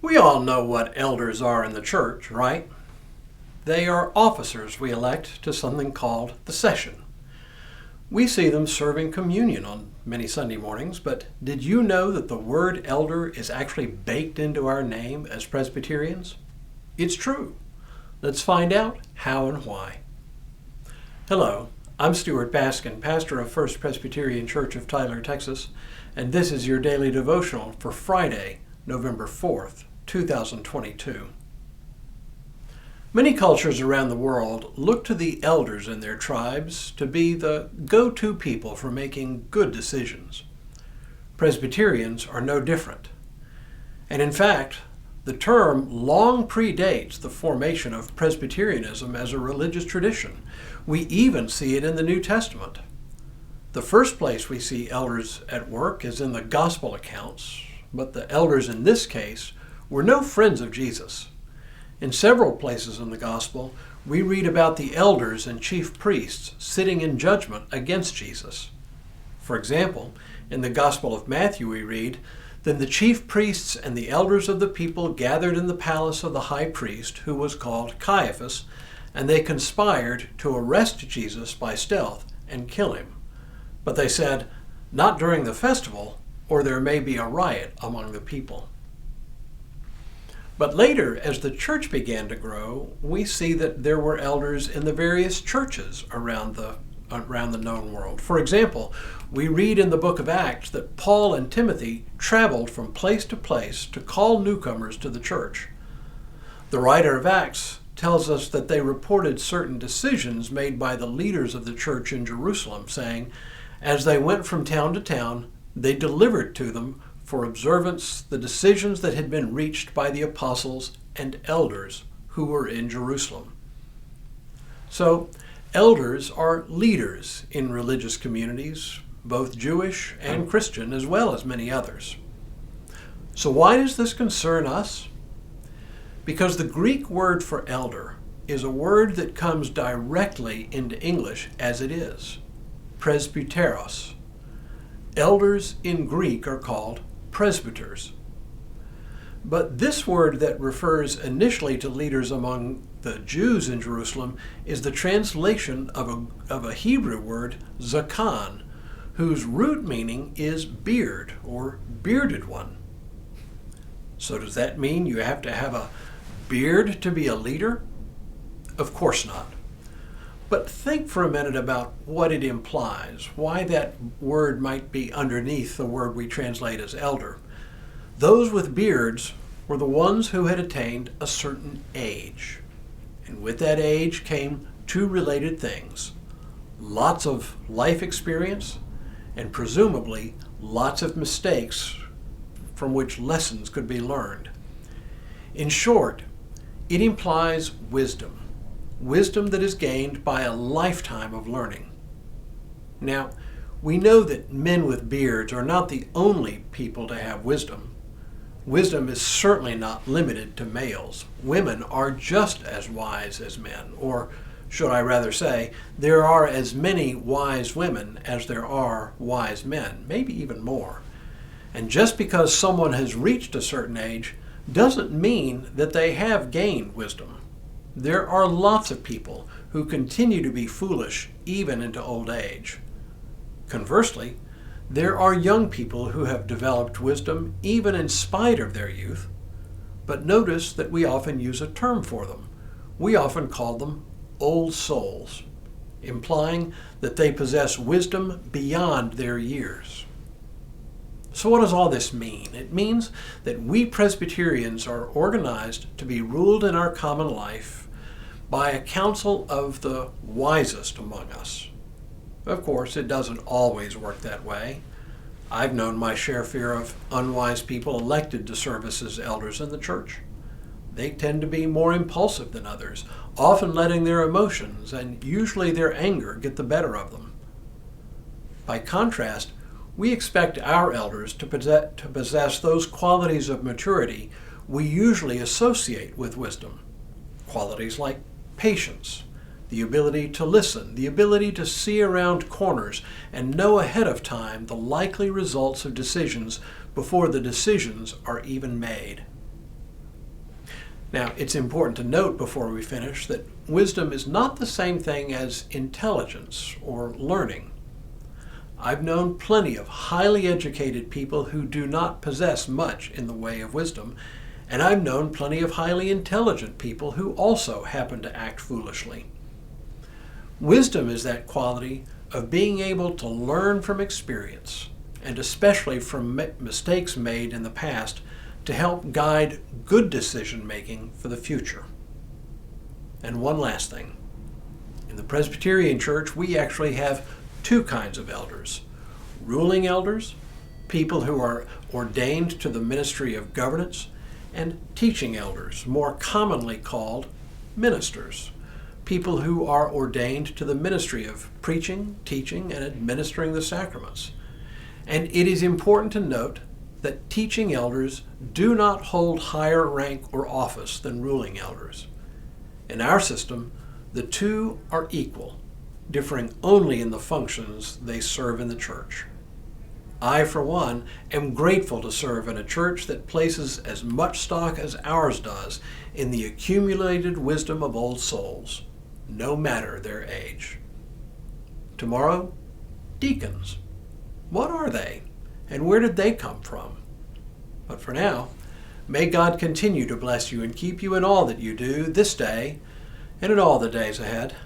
We all know what elders are in the church, right? They are officers we elect to something called the session. We see them serving communion on many Sunday mornings, but did you know that the word elder is actually baked into our name as Presbyterians? It's true. Let's find out how and why. Hello, I'm Stuart Baskin, pastor of First Presbyterian Church of Tyler, Texas, and this is your daily devotional for Friday, November 4th, 2022. Many cultures around the world look to the elders in their tribes to be the go-to people for making good decisions. Presbyterians are no different. And in fact, the term long predates the formation of Presbyterianism as a religious tradition. We even see it in the New Testament. The first place we see elders at work is in the gospel accounts, but the elders in this case were no friends of Jesus. In several places in the gospel, we read about the elders and chief priests sitting in judgment against Jesus. For example, in the Gospel of Matthew we read, "Then the chief priests and the elders of the people gathered in the palace of the high priest, who was called Caiaphas, and they conspired to arrest Jesus by stealth and kill him. But they said, 'Not during the festival, or there may be a riot among the people.'" But later, as the church began to grow, we see that there were elders in the various churches around the known world. For example, we read in the book of Acts that Paul and Timothy traveled from place to place to call newcomers to the church. The writer of Acts tells us that they reported certain decisions made by the leaders of the church in Jerusalem, saying, as they went from town to town, they delivered to them for observance the decisions that had been reached by the apostles and elders who were in Jerusalem. So, elders are leaders in religious communities, both Jewish and Christian, as well as many others. So why does this concern us? Because the Greek word for elder is a word that comes directly into English as it is, presbyteros. Elders in Greek are called presbyters. But this word that refers initially to leaders among the Jews in Jerusalem is the translation of a Hebrew word, zakan, whose root meaning is beard or bearded one. So does that mean you have to have a beard to be a leader? Of course not. But think for a minute about what it implies, why that word might be underneath the word we translate as elder. Those with beards were the ones who had attained a certain age. And with that age came two related things: lots of life experience and presumably lots of mistakes from which lessons could be learned. In short, it implies wisdom. Wisdom that is gained by a lifetime of learning. Now, we know that men with beards are not the only people to have wisdom. Wisdom is certainly not limited to males. Women are just as wise as men, or should I rather say, there are as many wise women as there are wise men, maybe even more. And just because someone has reached a certain age doesn't mean that they have gained wisdom. There are lots of people who continue to be foolish even into old age. Conversely, there are young people who have developed wisdom even in spite of their youth. But notice that we often use a term for them. We often call them old souls, implying that they possess wisdom beyond their years. So what does all this mean? It means that we Presbyterians are organized to be ruled in our common life by a council of the wisest among us. Of course, it doesn't always work that way. I've known my share of unwise people elected to service as elders in the church. They tend to be more impulsive than others, often letting their emotions and usually their anger get the better of them. By contrast, we expect our elders to possess those qualities of maturity we usually associate with wisdom. Qualities like patience, the ability to listen, the ability to see around corners and know ahead of time the likely results of decisions before the decisions are even made. Now, it's important to note before we finish that wisdom is not the same thing as intelligence or learning. I've known plenty of highly educated people who do not possess much in the way of wisdom, and I've known plenty of highly intelligent people who also happen to act foolishly. Wisdom is that quality of being able to learn from experience, and especially from mistakes made in the past, to help guide good decision making for the future. And one last thing. In the Presbyterian Church, we actually have two kinds of elders. Ruling elders, people who are ordained to the ministry of governance, and teaching elders, more commonly called ministers, people who are ordained to the ministry of preaching, teaching, and administering the sacraments. And it is important to note that teaching elders do not hold higher rank or office than ruling elders. In our system, the two are equal, differing only in the functions they serve in the church. I, for one, am grateful to serve in a church that places as much stock as ours does in the accumulated wisdom of old souls, no matter their age. Tomorrow, deacons. What are they, and where did they come from? But for now, may God continue to bless you and keep you in all that you do this day and in all the days ahead.